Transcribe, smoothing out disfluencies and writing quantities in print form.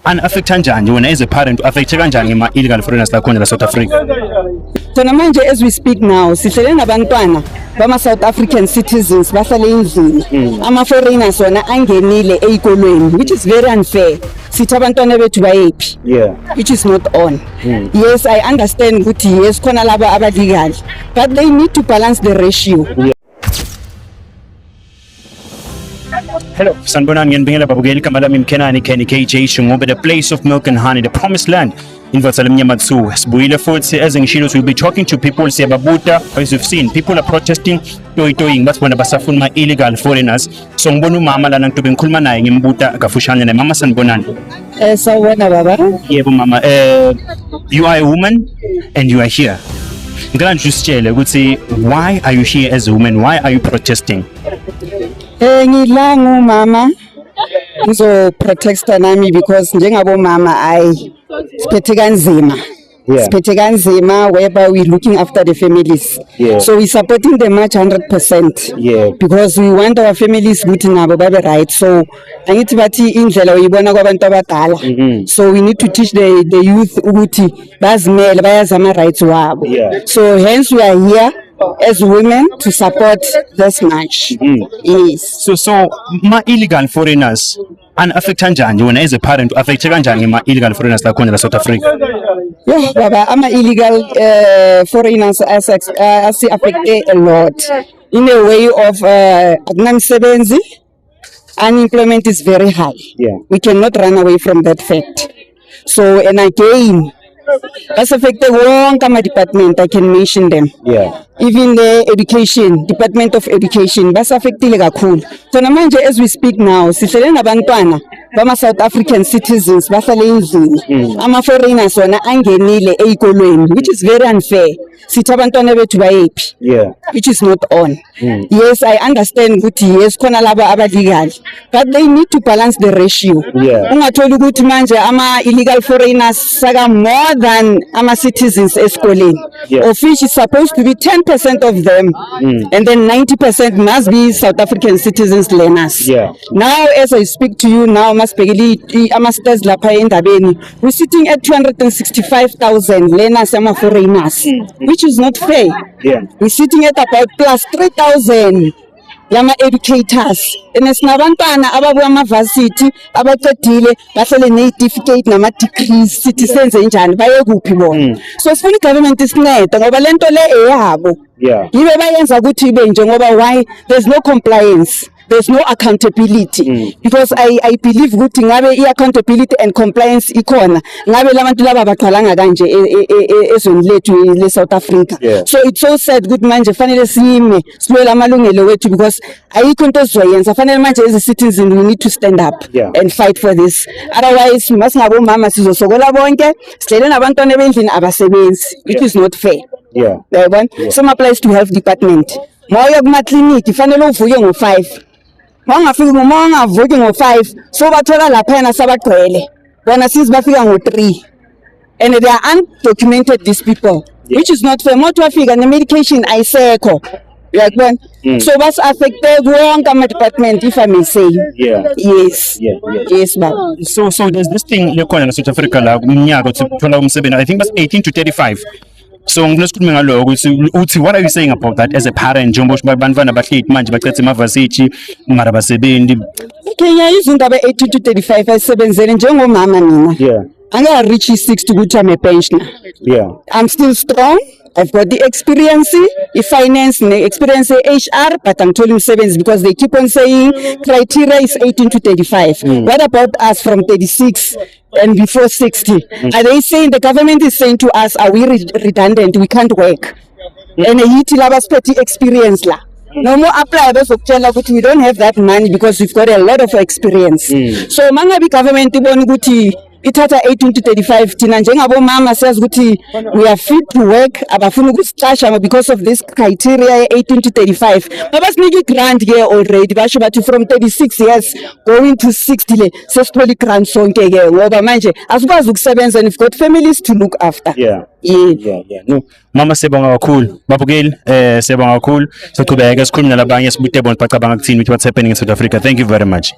An-affecta kanjani wena as a parent affecte kanjani ama-illegal foreigners lakhona la South Africa? Thina manje as we speak now sihlele nabantwana bama-South African citizens bahlale endlini ama-foreigners wona angenile ey'kolweni, which is very unfair. Sithi abantwana bethu bayephi, which is not on. Yes, I understand ukuthi yes khona laba aba-legal, but they need to balance the ratio. Hello, sanibonani, ngiyanibingelela babukeli, igama lami Mkenani Kenny KJ Shungobe, the place of milk and honey, the promised land. Invatsala Mnyamatsu, sibuyile futhi as ngishilo, we'll be talking to people siyababuta. As you've seen, people are protesting toying bathi bona basafuna ma illegal foreigners. So ngibona umama lana ngizobe ngikhuluma naye ngimbuta kafushane naye. Mama sanibonani. Sawubona baba. Yebo mama, you are a woman and you are here. Ngicela nje usitshele ukuthi why are you here as a woman? Why are you protesting? Ngila ngumama ngizo protecta nami because njengabo mama siphethe kanzima. Siphethe kanzima whereby we looking after the families. So we supporting them much 100%. Because we want our families ukuthi nabo babe right. So angithi bathi indlela uyibona kwabantu abadala. So we need to teach the youth ukuthi bazimele bayazi ama rights wabo. So hence we are here as women to support this march. Yes. So ma illegal foreigners an-affecta kanjani wena as a parent affecte kanjani ma illegal foreigners lakhona la South Africa? Yeah, baba, ama illegal foreigners as affected a lot in a way of akunamsebenzi. Unemployment is very high. We cannot run away from that fact. So and again, that's affected wonke ama-department, I can mention them. Even the education, Department of Education, bas affectile kakhulu. Thina manje as we speak now, sihlele nabantwana bama-South African citizens bahlale endlini. Ama-foreigners wona angenile ey'kolweni, which is very unfair. Sithi abantwana bethu bayephi, which is not on. Yes, I understand ukuthi yes khona laba aba-legal, but they need to balance the ratio. Ungatholi ukuthi manje ama-illegal foreigners saka more than ama-citizens esikoleni, of which is supposed to be 10% of them, and then 90% must be South African citizens learners. Now as I speak to you now, masibhekile ama-stars lapha endabeni, we're sitting at 265,000 learners ama-foreigners, which is not fair. We're sitting at about plus 3,000 yama educators. Enesinabantwana ababuya ama-varsity abaqedile bahlele ne-certificate nama-degrees, sithi senze njani baye kuphi bona. So sifuna i-government isincede ngoba lento le eyabo yibe bayenza ukuthi ibe njengoba why there's no compliance, there's no accountability. Because I believe ukuthi ngabe i-accountability and compliance ikhona ngabe labantu laba baqalanga kanje ezweni lethu le South Africa. So it's so sad ukuthi manje fanele sime silwela amalungelo wethu because ayikho into esizoyenza. Fanele manje as a citizen we need to stand up and fight for this. Otherwise masingabo mama sizosokola bonke sihlele nabantwana bendlini abasebenzi, which is not fair. Some applies to health department. Moya kuma-clinic fanele uvuke ngo-5. Mawungafiki mawungavuki ngo-5 so bathola laphana sabagcwele bona since bafika ngo-3 and they are undocumented, these people, which is not fair. Moto wafika ne-medication ayisekho, uyakubona. So bas affected wonke ama-department, if I may say. Yes. Yes baba. So there's this thing lekhona la South Africa la umnyaka uthola umsebenzi, I think that's 18 to 35. So ngilesikhuluma ngaloko uthi what are you saying about that as a parent njengoba bantwana bahleli manje bacethe ama-varsity mara basebenzi? Kenya izinto aba-18 to 35 ayisebenzele njengomama mina. Angaka-reach i-60 ukuthi I'm a pensioner. I'm still strong. I've got the experience, the finance, the experience HR, but I'm telling umsebenzi because they keep on saying criteria is 18 to 35. What about us from 36 and before 60? Are they saying, the government is saying to us, are we redundant? We can't work. And yithi laba siphethe experience la. No more apply bezokutshela ukuthi we don't have that money because we've got a lot of experience. So mangabe government ibona ukuthi ithatha 18 to 35 thina njengabo mama siyazi ukuthi we are fit to work, abafuna ukusixhasha because of this criteria 18 to 35. Babasinike i-grant ke already basho bathi from 36 years going to 60 le sesithola i-grant sonke ke ngoba manje asikwazi ukusebenza and we've got families to look after. No mama siyabonga kakhulu babukeli, siyabonga kakhulu. Soqhubeka sikhuluma nalabanye sibute bona bacabanga ukuthini, what's happening in South Africa. Thank you very much.